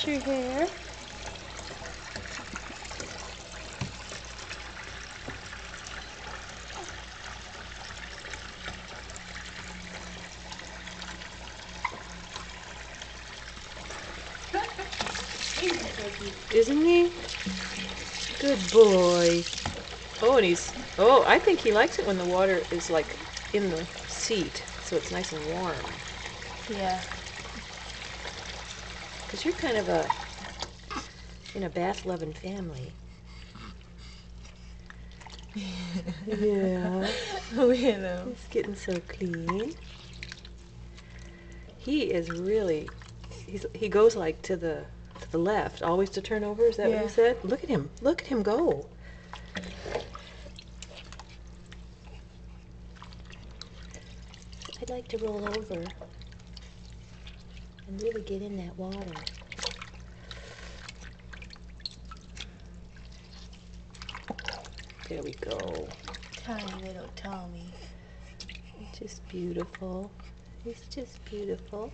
your hair. Isn't he? Good boy. Oh, and oh, I think he likes it when the water is like in the seat, so it's nice and warm. Yeah. Because you're kind of in a bath-loving family. Yeah. We know. He's getting so clean. He is really, he goes like to the left, always to turn over, is that what you said? Look at him go. I'd like to roll over and really get in that water. There we go. Tiny little Tommy. Just beautiful. He's just beautiful.